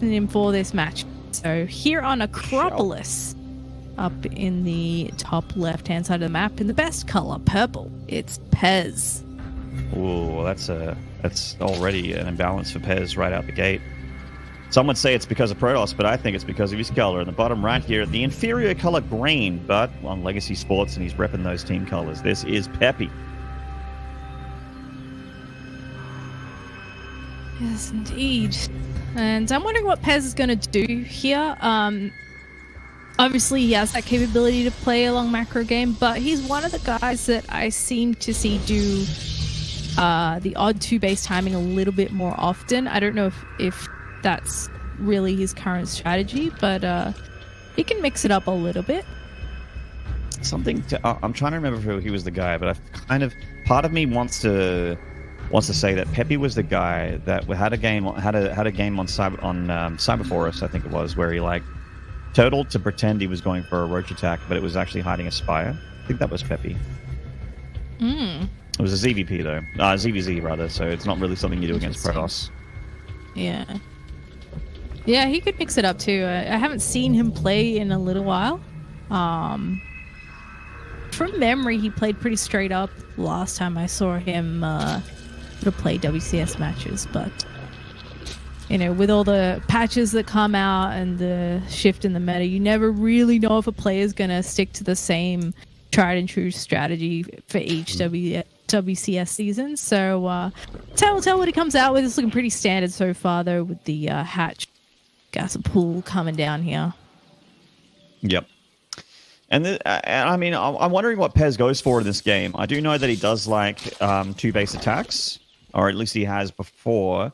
him for this match. So here on Acropolis, up in the top left-hand side of the map, in the best color, purple, it's Pezz. Ooh, that's already an imbalance for Pezz right out the gate. Some would say it's because of Protoss, but I think it's because of his color. In the bottom right here, the inferior color green, but on Legacy Sports, and he's repping those team colors. This is Peppy. Yes, indeed. And I'm wondering what Pezz is going to do here. Obviously, he has that capability to play a long macro game, but he's one of the guys that I seem to see do the odd 2-base timing a little bit more often. I don't know if that's really his current strategy, but he can mix it up a little bit. I'm trying to remember who he was the guy, but part of me wants to say that Peppy was the guy that had a game on Cyber Forest, I think it was, where he totaled to pretend he was going for a roach attack, but it was actually hiding a spire. I think that was Peppy. It was a ZVP though, ZVZ rather. So it's not really something you do against Protoss. Yeah, he could mix it up too. I haven't seen him play in a little while. From memory, he played pretty straight up last time I saw him play WCS matches. But, with all the patches that come out and the shift in the meta, you never really know if a player is going to stick to the same tried and true strategy for each WCS season. So, time will tell what he comes out with. It's looking pretty standard so far, though, with the hatch gas pool coming down here. Yep. And I mean, I'm wondering what Pezz goes for in this game. I do know that he does like 2-base attacks, or at least he has before.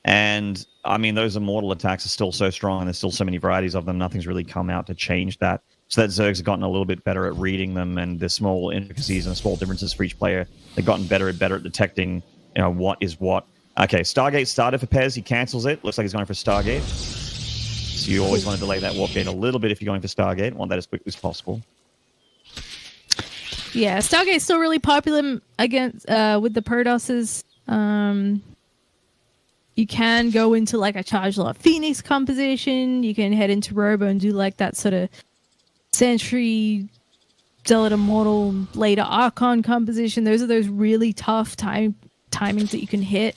And I mean, those immortal attacks are still so strong, and there's still so many varieties of them. Nothing's really come out to change that. So that Zerg's gotten a little bit better at reading them, and the small intricacies and small differences for each player. They've gotten better and better at detecting, what is what. Okay, Stargate started for Pezz. He cancels it. Looks like he's going for Stargate. So you always want to delay that warp gate a little bit if you're going for Stargate. Want that as quickly as possible. Yeah, Stargate's still really popular against with the Protosses. You can go into a Charge Lot Phoenix composition. You can head into Robo and do that sort of Sentry, Zealot Immortal, later Archon composition. Those are those really tough timings that you can hit,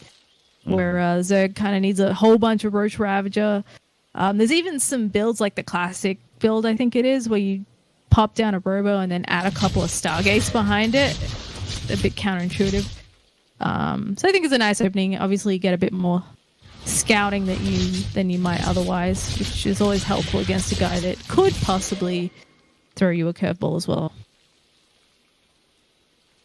where Zerg kind of needs a whole bunch of Roach Ravager. There's even some builds like the classic build, I think it is, where you pop down a Robo and then add a couple of Stargates behind it. A bit counterintuitive. So I think it's a nice opening. Obviously, you get a bit more scouting than you might otherwise, which is always helpful against a guy that could possibly throw you a curveball as well.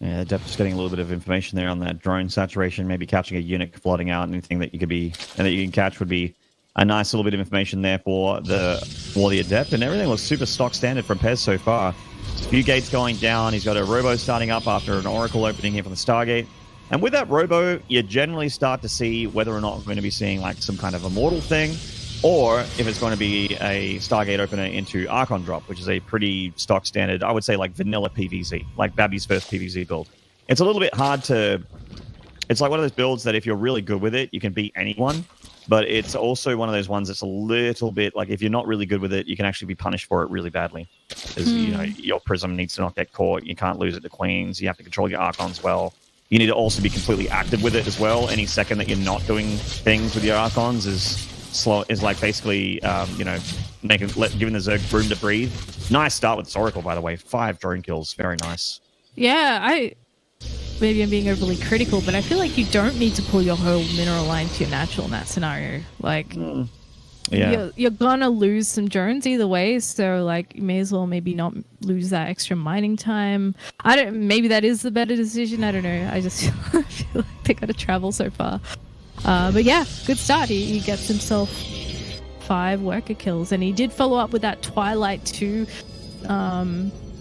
Yeah, Depth just getting a little bit of information there on that drone saturation, maybe catching a unit flooding out. Anything that you can catch would be a nice little bit of information there for the Adept, and everything looks super stock standard from Pezz so far. There's a few gates going down. He's got a Robo starting up after an Oracle opening here from the Stargate. And with that Robo, you generally start to see whether or not we're going to be seeing some kind of Immortal thing, or if it's going to be a Stargate opener into Archon drop, which is a pretty stock standard, I would say vanilla PvZ, like Babby's first PvZ build. It's a little bit hard to... It's like one of those builds that if you're really good with it, you can beat anyone. But it's also one of those ones that's a little bit if you're not really good with it, you can actually be punished for it really badly. Because, your Prism needs to not get caught. You can't lose it to Queens. You have to control your Archons well. You need to also be completely active with it as well. Any second that you're not doing things with your Archons is basically, giving the Zerg room to breathe. Nice start with this Oracle, by the way. 5 drone kills. Very nice. Yeah, maybe I'm being overly critical, but I feel like you don't need to pull your whole mineral line to your natural in that scenario. You're gonna lose some drones either way, so you may as well maybe not lose that extra mining time. Maybe that is the better decision. I don't know. I just feel like they gotta travel so far. But yeah, good start. He gets himself 5 worker kills, and he did follow up with that Twilight too.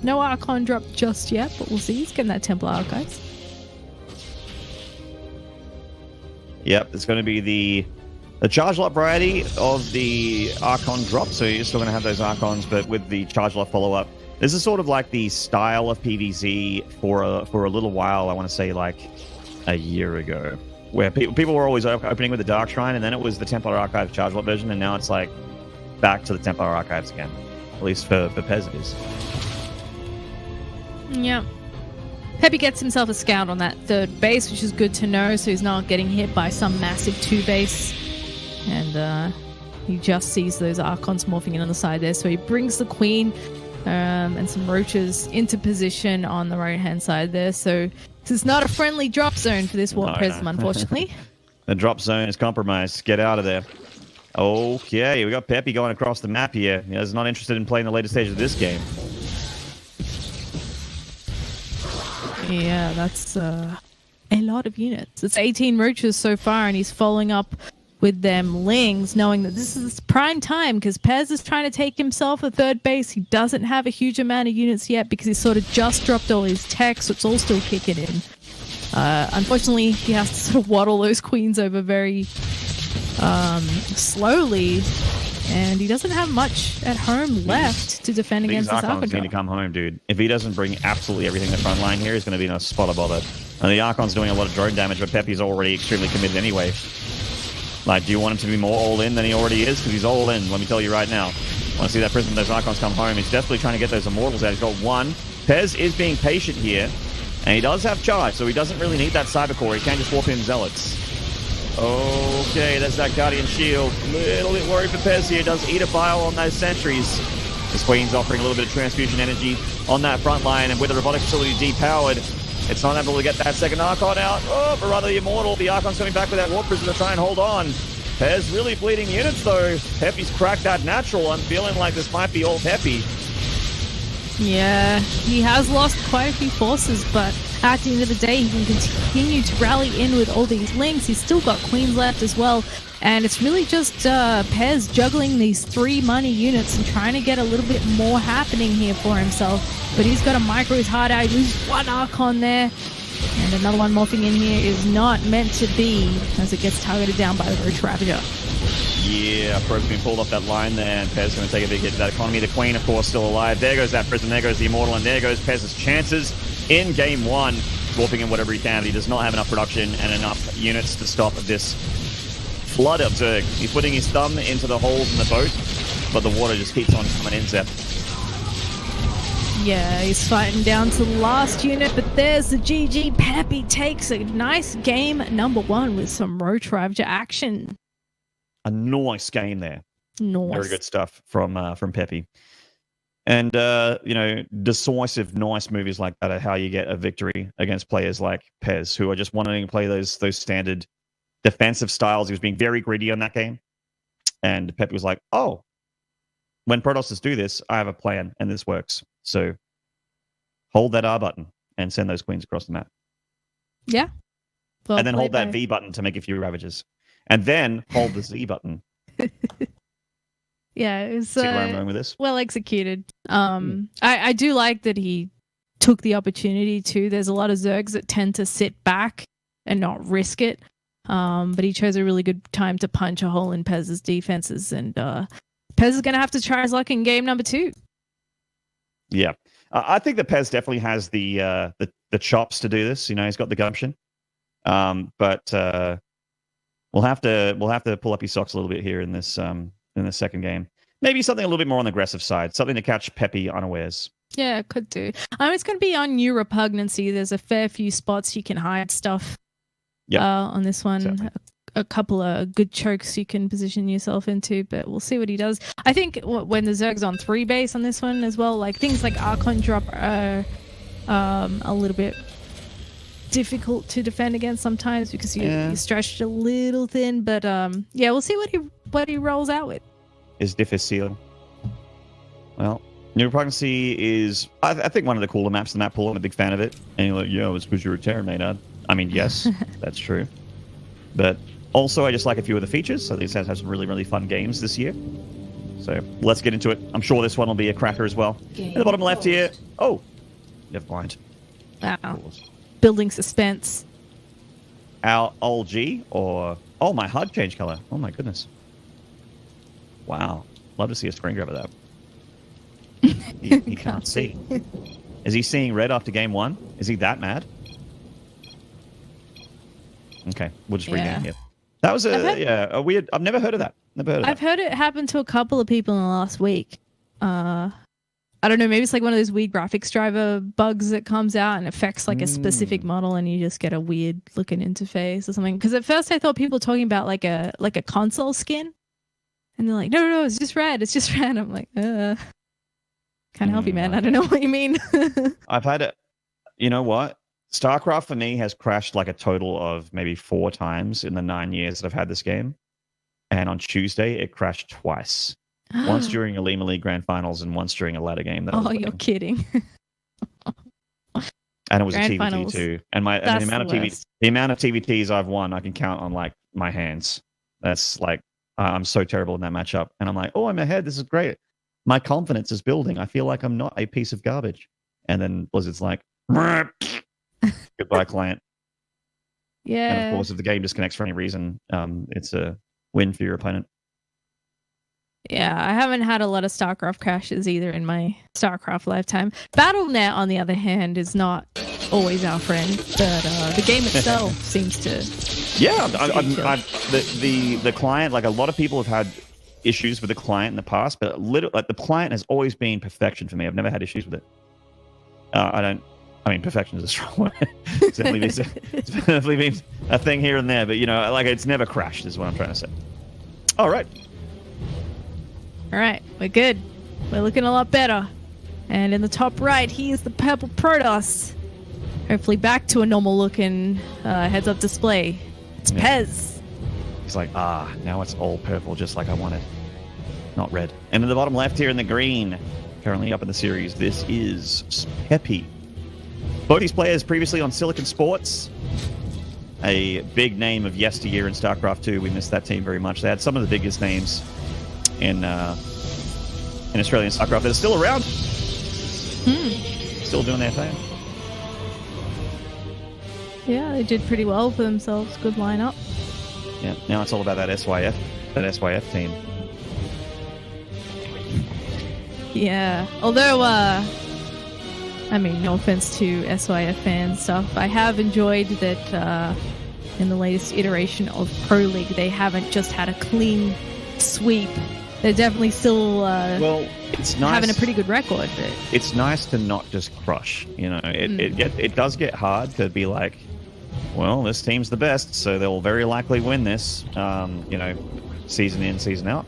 No Archon drop just yet, but we'll see. He's getting that Templar Archives. Yep, it's going to be the Charge Lot variety of the Archon drop, so you're still going to have those Archons, but with the Charge Lot follow-up. This is sort of the style of PvZ for a little while, I want to say a year ago. where people were always opening with the Dark Shrine, and then it was the Templar Archive Charge Lot version, and now it's like back to the Templar Archives again. At least for Pezz it is. Yeah. Peppy gets himself a scout on that third base, which is good to know, so he's not getting hit by some massive 2 base. And he just sees those Archons morphing in on the side there, so he brings the Queen and some Roaches into position on the right-hand side there. So this is not a friendly drop zone for this Warp Prism, unfortunately. The drop zone is compromised. Get out of there. Okay, we got Peppy going across the map here. He's not interested in playing the later stage of this game. Yeah, that's a lot of units. It's 18 Roaches so far, and he's following up with them Lings, knowing that this is prime time because Pezz is trying to take himself a third base. He doesn't have a huge amount of units yet because he's sort of just dropped all his tech, so it's all still kicking in. Unfortunately, he has to sort of waddle those Queens over very slowly, and he doesn't have much at home left to defend against this Archons Archon. need to come home, dude. If he doesn't bring absolutely everything in the front line here, he's going to be in a spot of bother. And the Archon's doing a lot of drone damage, but Peppy's already extremely committed anyway. Like, do you want him to be more all-in than he already is? Because he's all-in, let me tell you right now. Want to see that Prism, those Archons come home. He's definitely trying to get those Immortals out. He's got one. Pezz is being patient here, and he does have charge, so he doesn't really need that Cyber Core. He can just warp in Zealots. Okay, there's that Guardian Shield. A little bit worried for Pezz here. Does eat a bile on those sentries. This Queen's offering a little bit of transfusion energy on that front line, and with the robotic facility depowered, it's not able to get that second Archon out. Oh, but rather the Immortal. The Archon's coming back with that Warp Prism to try and hold on. Pezz really bleeding units, though. Peppy's cracked that natural. I'm feeling like this might be all Peppy. Yeah, he has lost quite a few forces, but at the end of the day, he can continue to rally in with all these links. He's still got Queens left as well, and it's really just Pezz juggling these 3 money units and trying to get a little bit more happening here for himself. But he's got to micro his heart out. He loses 1 Archon there, and another one morphing in here is not meant to be as it gets targeted down by the Roach Ravager. Yeah, Probe's been pulled off that line there, and Pezz going to take a big hit to that economy. The Queen, of course, still alive. There goes that Prism, there goes the Immortal, and there goes Pezz's chances in Game 1. Warping in whatever he can, but he does not have enough production and enough units to stop this flood of Zerg. He's putting his thumb into the holes in the boat, but the water just keeps on coming in, Zep. Yeah, he's fighting down to the last unit, but there's the GG. Peppy takes a nice game number 1 with some Roach Ravager action. A nice game there. Nice. Very good stuff from Peppy. And, decisive, nice moves like that are how you get a victory against players like Pezz, who are just wanting to play those standard defensive styles. He was being very greedy on that game. And Peppy was like, oh, when Protosses do this, I have a plan, and this works. So hold that R button and send those Queens across the map. Yeah. Well, and then hold that V button to make a few Ravages. And then hold the Z button. Yeah, it was See where I'm going with this? well executed. I do like that he took the opportunity to. There's a lot of Zergs that tend to sit back and not risk it. But he chose a really good time to punch a hole in Pezz's defenses, and Pezz is going to have to try his luck in game number 2. Yeah, I think that Pezz definitely has the chops to do this. You know, he's got the gumption. But we'll have to pull up his socks a little bit here in this second game. Maybe something a little bit more on the aggressive side, something to catch Peppy unawares. Yeah, it could do. It's going to be on new repugnancy. There's a fair few spots you can hide stuff. Yep. On this one. Exactly. A couple of good chokes you can position yourself into, but we'll see what he does. I think when the Zerg's on 3 base on this one as well, like things like Archon drop are a little bit difficult to defend against sometimes because you're stretched a little thin, but yeah, we'll see what he rolls out with. Is difficile. Well, New Repugnancy is, I think, one of the cooler maps in the map pool. I'm a big fan of it. And you're like, yo, it's because you're a Terran, Maynard. I mean, yes, that's true. But also, I just like a few of the features. So these guys have some really, really fun games this year. So let's get into it. I'm sure this one will be a cracker as well. In the bottom left here. Oh, never mind. Wow. Building suspense. Our old G or... Oh, my HUD changed color. Oh, my goodness. Wow. Love to see a screen grab of that. He can't see. Is he seeing red after game 1? Is he that mad? Okay, we'll just Yeah. rename it. That was a weird. I've never heard of that. I've heard it happen to a couple of people in the last week. I don't know, maybe it's like one of those weird graphics driver bugs that comes out and affects like a specific model, and you just get a weird looking interface or something. Because at first I thought people were talking about like a console skin, and they're like, no, it's just red. It's just red. I'm like, can't help you, man. I don't know what you mean. I've had it. You know what? StarCraft for me has crashed like a total of maybe 4 times in the 9 years that I've had this game. And on Tuesday, it crashed twice. Once during a Lima League Grand Finals and once during a ladder game. You're kidding. And it was Grand a TVT Finals. too. And the amount of TVTs I've won, I can count on like my hands. That's like, I'm so terrible in that matchup. And I'm like, oh, I'm ahead. This is great. My confidence is building. I feel like I'm not a piece of garbage. And then Blizzard's like, goodbye, client. Yeah. And of course, if the game disconnects for any reason, it's a win for your opponent. Yeah, I haven't had a lot of StarCraft crashes either in my StarCraft lifetime. BattleNet, on the other hand, is not always our friend, but the game itself seems to. Yeah, the client, like a lot of people have had issues with the client in the past, but the client has always been perfection for me. I've never had issues with it. I mean, perfection is a strong word. It's definitely been a thing here and there, but like it's never crashed is what I'm trying to say. All right. All right, we're good. We're looking a lot better. And in the top right, here's the purple Protoss. Hopefully back to a normal looking heads-up display. It's Pezz. He's like, now it's all purple, just like I wanted. Not red. And in the bottom left here in the green, currently up in the series, this is Peppy. Both these players previously on Silicon Sports, a big name of yesteryear in StarCraft 2. We missed that team very much. They had some of the biggest names in Australian StarCraft that are still around. Still doing their thing. Yeah, they did pretty well for themselves. Good lineup. Yeah, now it's all about that SYF team. Yeah, although, I mean, no offense to SYF fans stuff, I have enjoyed that in the latest iteration of Pro League, they haven't just had a clean sweep. They're definitely still it's nice, having a pretty good record. But it's nice to not just crush. It does get hard to be like, well, this team's the best, so they'll very likely win this. Season in, season out.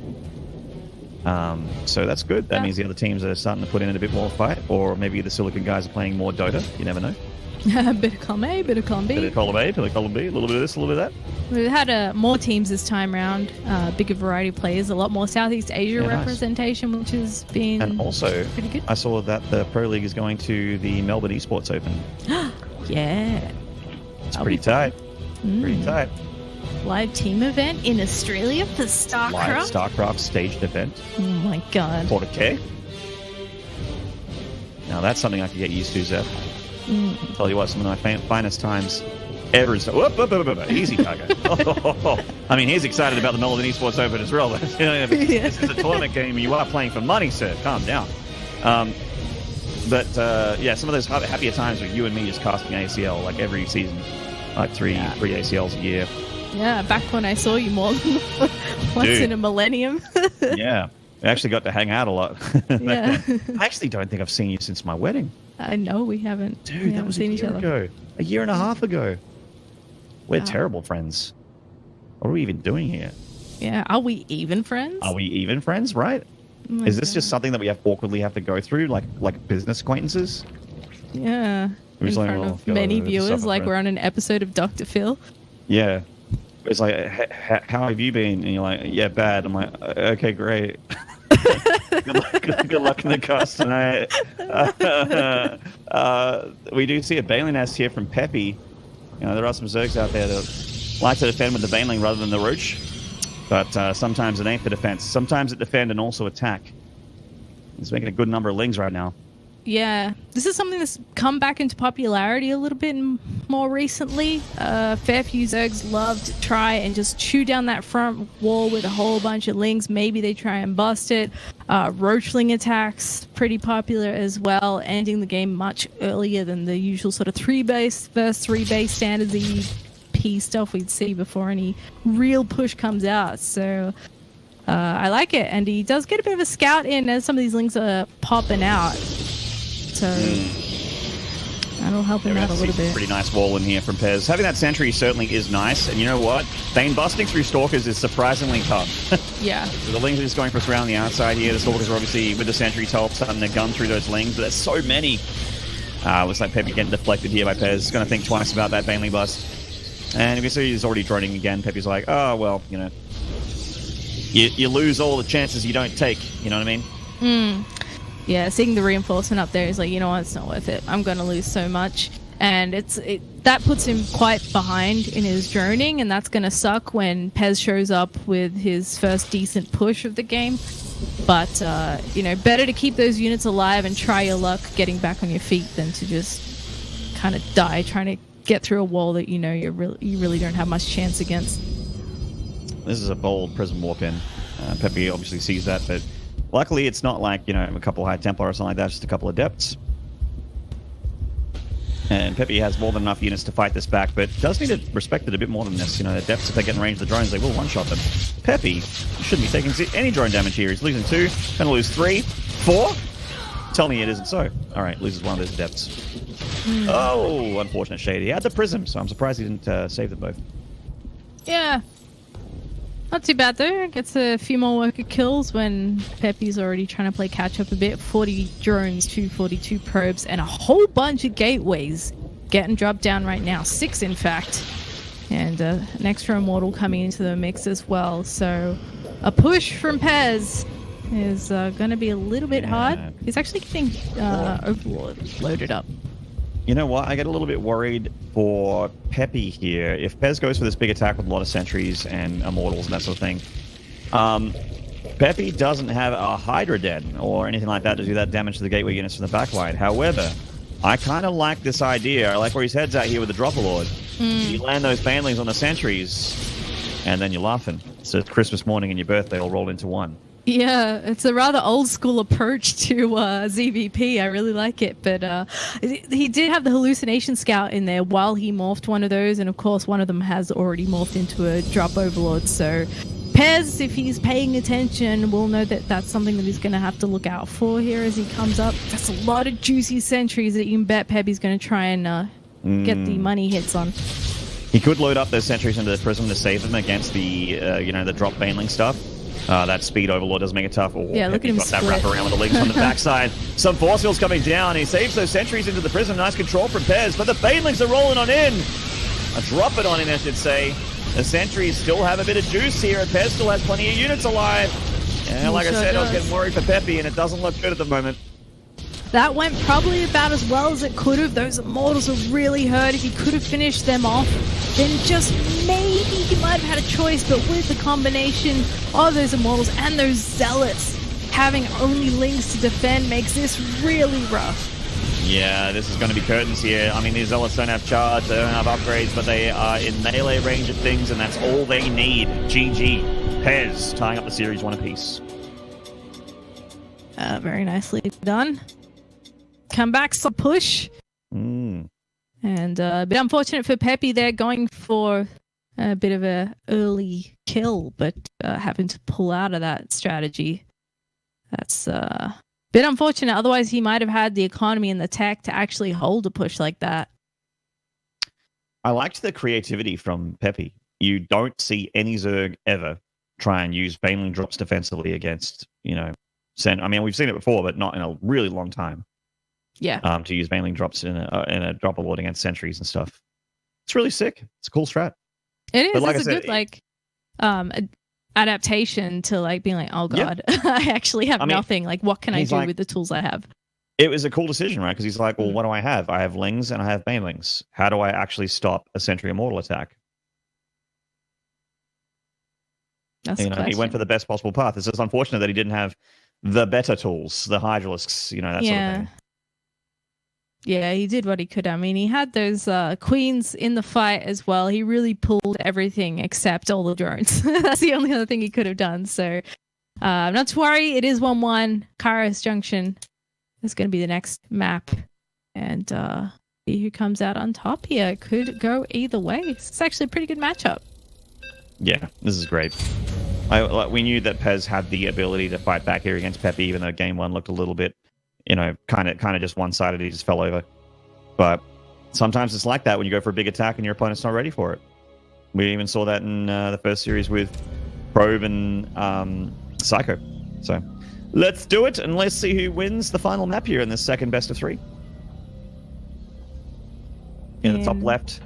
So that's good. That means the other teams are starting to put in a bit more fight, or maybe the Silicon guys are playing more Dota. You never know. Bit of column A, bit of column B. Bit of column A, bit of column B, a little bit of this, a little bit of that. We've had more teams this time round, bigger variety of players, a lot more Southeast Asia representation, which has been and also pretty good. I saw that the Pro League is going to the Melbourne Esports Open. Yeah. It's pretty tight. Pretty tight. Live team event in Australia for StarCraft? Live StarCraft staged event. Oh my god. For the K. Now that's something I could get used to, Zeph. Tell you what, some of my finest times ever. Easy, Tiger. I mean, he's excited about the Melbourne Esports Open as well. This is a tournament game. You are playing for money, sir. Calm down. But some of those happier times with you and me just casting ACL like every season, like three ACLs a year. Yeah, back when I saw you more than once in a millennium. Yeah, we actually got to hang out a lot. Yeah. I actually don't think I've seen you since my wedding. I know we haven't. Dude, that was a year ago. A year and a half ago. We're terrible friends. What are we even doing here? Yeah, are we even friends? Are we even friends, right? Oh is this just something that we awkwardly have to go through, like business acquaintances? Yeah. In front of many viewers, like we're on an episode of Dr. Phil. Yeah. It's like, how have you been? And you're like, yeah, bad. I'm like, okay, great. Good luck in the cast tonight. We do see a Baneling nest here from Peppy. There are some Zergs out there that like to defend with the Baneling rather than the Roach. But sometimes it ain't for defense. Sometimes it defend and also attack. He's making a good number of lings right now. Yeah, this is something that's come back into popularity a little bit more recently. Fair few Zergs love to try and just chew down that front wall with a whole bunch of lings. Maybe they try and bust it. Roachling attacks, pretty popular as well, ending the game much earlier than the usual sort of 3 base versus 3 base standards that you EVP stuff we'd see before any real push comes out. So I like it. And he does get a bit of a scout in as some of these links are popping out. So that'll help him out a little bit. Pretty nice wall in here from Pezz. Having that sentry certainly is nice. And you know what? Bane busting through Stalkers is surprisingly tough. Yeah. So the Lings are just going for us around the outside here. The Stalkers are obviously, with the sentries help, starting to gun through those Lings. But there's so many. Looks like Peppy getting deflected here by Pezz. Going to think twice about that Baneling bust. And if you see he's already droning again, Peppy's like, oh, well, you know. You lose all the chances you don't take. You know what I mean? Yeah, seeing the reinforcement up there is like, you know what, it's not worth it. I'm going to lose so much. And that puts him quite behind in his droning, and that's going to suck when Pezz shows up with his first decent push of the game. But, you know, better to keep those units alive and try your luck getting back on your feet than to just kind of die trying to get through a wall that you know you really don't have much chance against. This is a bold Prism walk-in. Peppy obviously sees that, but luckily it's not like, you know, a couple High Templar or something like that, just a couple Adepts. And Peppy has more than enough units to fight this back, but does need to respect it a bit more than this. You know, Adepts, if they get in range of the drones, they will one-shot them. Peppy shouldn't be taking any drone damage here. He's losing 2, gonna lose 3, 4. Tell me it isn't so. Alright, loses one of those Adepts. Oh, unfortunate shade. He had the Prism, so I'm surprised he didn't save them both. Yeah. Not too bad though. Gets a few more worker kills when Peppy's already trying to play catch up a bit. 40 drones, 242 probes, and a whole bunch of gateways getting dropped down right now. 6 in fact. And an extra immortal coming into the mix as well. So a push from Pezz is going to be a little bit hard. He's actually getting Overlord loaded up. You know what? I get a little bit worried for Peppy here. If Pezz goes for this big attack with a lot of sentries and immortals and that sort of thing, Peppy doesn't have a Hydra Den or anything like that to do that damage to the gateway units from the backline. However, I kind of like this idea. I like where his head's at here with the Dropper Lord. You land those Banelings on the sentries, and then you're laughing. So it's Christmas morning and your birthday all rolled into one. Yeah, it's a rather old school approach to ZVP. I really like it. But he did have the hallucination scout in there while he morphed one of those. And of course, one of them has already morphed into a drop overlord. So Pezz, if he's paying attention, will know that that's something that he's going to have to look out for here as he comes up. That's a lot of juicy sentries that you can bet Peppy's going to try and get the money hits on. He could load up those sentries into the Prism to save them against the, you know, the drop Baneling stuff. That speed overlord does make it tough. Yeah, look at him got split. that wrap around with the legs on the backside. Some force fields coming down. He saves those sentries into the Prism. Nice control from Pezz, but the Banelings are rolling on in. Drop it on in, I should say. The sentries still have a bit of juice here, and Pezz still has plenty of units alive. Yeah, like I said, I was getting worried for Peppy, and it doesn't look good at the moment. That went probably about as well as it could have. Those immortals are really hurt. If he could have finished them off, then just maybe he might have had a choice. But with the combination of those immortals and those zealots, having only Lings to defend makes this really rough. Yeah, this is going to be curtains here. I mean, these zealots don't have charge, they don't have upgrades, but they are in melee range of things, and that's all they need. GG. Pezz tying up the series 1 apiece. Very nicely done. Comebacks a push. And a bit unfortunate for Peppy there, going for a bit of a early kill, but having to pull out of that strategy. That's a bit unfortunate. Otherwise, he might have had the economy and the tech to actually hold a push like that. I liked the creativity from Peppy. You don't see any Zerg ever try and use Baneling drops defensively against, you know, I mean, we've seen it before, but not in a really long time. Yeah. To use Baneling drops in a drop award against sentries and stuff. It's really sick. It's a cool strat. It is. Like it's a good adaptation to like being like, oh god, yeah. I actually have nothing. Like, what can I do with the tools I have? It was a cool decision, right? Because he's like, well, what do I have? I have Lings and I have Banelings. How do I actually stop a Sentry Immortal attack? That's he went for the best possible path. It's just unfortunate that he didn't have the better tools, the Hydralisks, you know, that sort of thing. Yeah, he did what he could. I mean, he had those queens in the fight as well. He really pulled everything except all the drones. That's the only other thing he could have done. So not to worry. It is 1-1. Kairos Junction is going to be the next map. And See who comes out on top here. Could go either way. It's actually a pretty good matchup. Yeah, this is great. We knew that Pezz had the ability to fight back here against Peppy, even though game one looked a little bit, kind of just one-sided. He just fell over. But sometimes it's like that when you go for a big attack and your opponent's not ready for it. We even saw that in the first series with Probe and Psycho. So let's do it, and let's see who wins the final map here in this second best of 3. In the top left,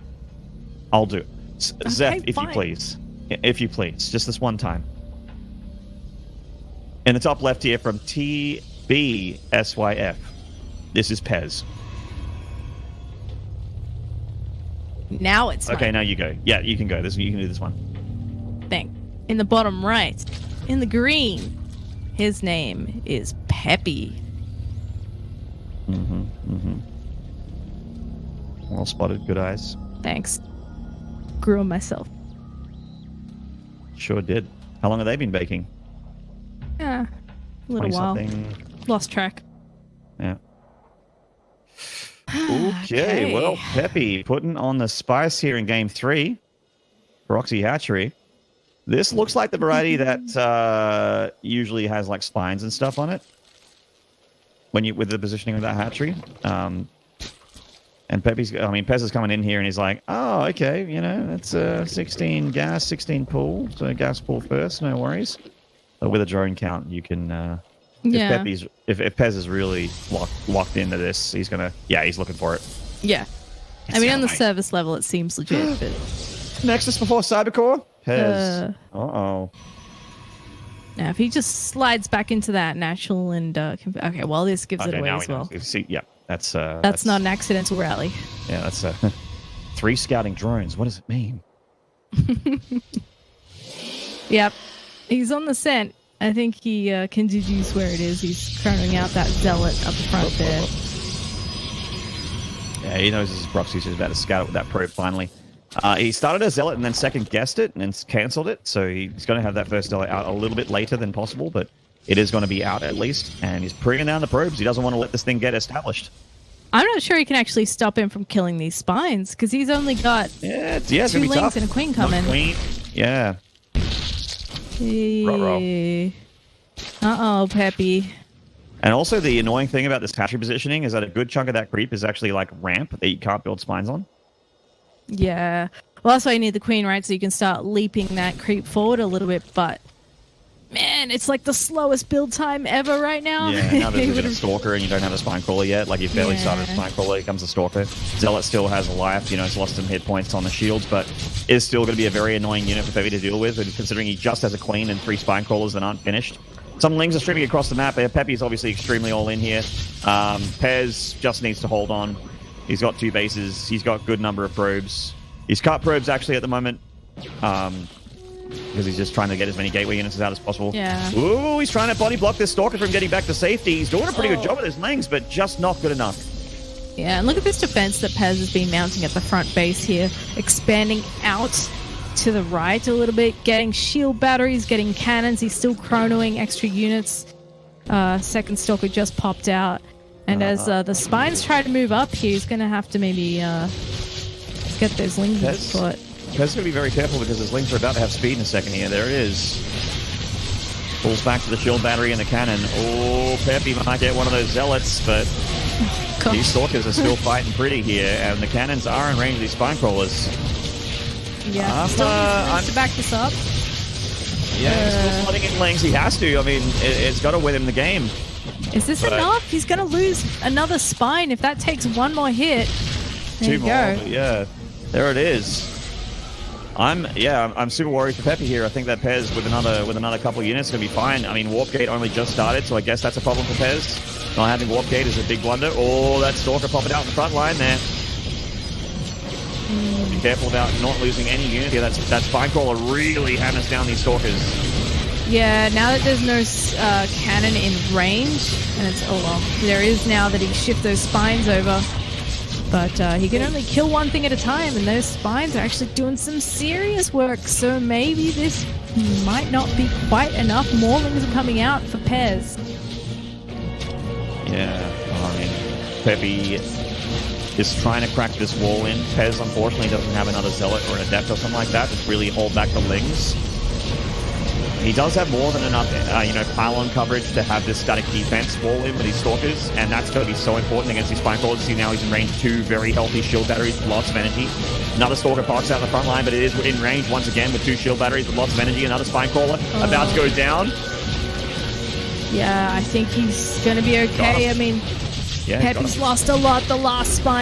I'll do it. Zeph, Okay, if fine. you please. If you please. Just this one time. In the top left here from TBSYF, this is Pezz. Now it's Okay, mine. now you go. Yeah, you can go. You can do this one. Thing. In the bottom right, in the green, his name is Peppy. Well spotted. Good eyes. Thanks. Grew on myself. Sure did. How long have they been baking? Yeah, a little while. 20-something. Lost track. Yeah. Okay, well, Peppy putting on the spice here in game 3 for Oxy Hatchery. This looks like the variety that usually has like spines and stuff on it with the positioning of that hatchery. And Pezz is coming in here and he's like, oh, okay, that's 16 gas, 16 pool. So gas pool first, no worries. But with a drone count, you can... Yeah. If Pezz is really locked into this, he's looking for it. Yeah. I mean, on the service level, it seems legit, but... Nexus before Cybercore? Pezz. Uh-oh. Now, if he just slides back into that natural and... okay, well, this gives it away now as well. See, yeah, that's not an accidental rally. Yeah, that's 3 scouting drones. What does it mean? Yep. He's on the scent. I think he can deduce where it is. He's crowning out that zealot up front there. Yeah, he knows this is proxy, so he's about to scout it with that probe finally. He started a zealot and then second guessed it and then cancelled it, so he's going to have that first zealot out a little bit later than possible, but it is going to be out at least, and he's bringing down the probes. He doesn't want to let this thing get established. I'm not sure he can actually stop him from killing these spines, because he's only got 2 lings and a queen coming. Queen. Yeah. Uh-oh, Peppy. And also the annoying thing about this hatchery positioning is that a good chunk of that creep is actually like ramp that you can't build spines on. Yeah. Well, that's why you need the queen, right? So you can start leaping that creep forward a little bit, but man, it's like the slowest build time ever right now. Yeah, now there's a stalker and you don't have a spine crawler yet. Like you barely started a spine crawler, here comes the stalker. Zealot still has a life, it's lost some hit points on the shields, but is still going to be a very annoying unit for Peppy to deal with, and considering he just has a queen and 3 spine crawlers that aren't finished. Some lings are streaming across the map. Peppy's obviously extremely all in here. Pezz just needs to hold on. He's got 2 bases. He's got good number of probes. He's cut probes actually at the moment. Because he's just trying to get as many gateway units out as possible. Yeah. Ooh, he's trying to body block this stalker from getting back to safety. He's doing a pretty good job with his lings, but just not good enough. Yeah, and look at this defense that Pezz has been mounting at the front base here, expanding out to the right a little bit, getting shield batteries, getting cannons. He's still chronoing extra units. Second stalker just popped out. And as the spines try to move up here, he's going to have to maybe get those lings in spot. Pezz going to be very careful because his lings are about to have speed in a second here. There it is. Pulls back to the shield battery and the cannon. Oh, Peppy might get one of those zealots, but these stalkers are still fighting pretty here, and the cannons are in range of these spine crawlers. Yeah, still needs to back this up. Yeah, he's still flooding in lings. He has to. I mean, it's got to win him the game. Is this enough? He's going to lose another spine if that takes one more hit. There 2 you more, go. but yeah, there it is. I'm super worried for Peppy here. I think that Pezz with another couple of units is gonna be fine. I mean, Warp Gate only just started, so I guess that's a problem for Pezz. Not having Warp Gate is a big blunder. Oh, that stalker popping out in the front line there. Be careful about not losing any unit here. That Spine Crawler really hammers down these stalkers. Yeah, now that there's no cannon in range, and it's there is now that he shift those spines over. But he can only kill one thing at a time, and those spines are actually doing some serious work. So maybe this might not be quite enough. More lings are coming out for Pezz. Yeah, I mean, Peppy is trying to crack this wall in. Pezz, unfortunately, doesn't have another Zealot or an Adept or something like that to really hold back the Lings. He does have more than enough, pylon coverage to have this static defense wall in with these Stalkers, and that's going to be so important against these Spinecrawlers. See, now he's in range 2, very healthy shield batteries with lots of energy. Another Stalker parks out in the front line, but it is in range once again with 2 shield batteries with lots of energy. Another Spinecrawler about to go down. Yeah, I think he's going to be okay. I mean, Yeah, Peppy's lost a lot the last spine.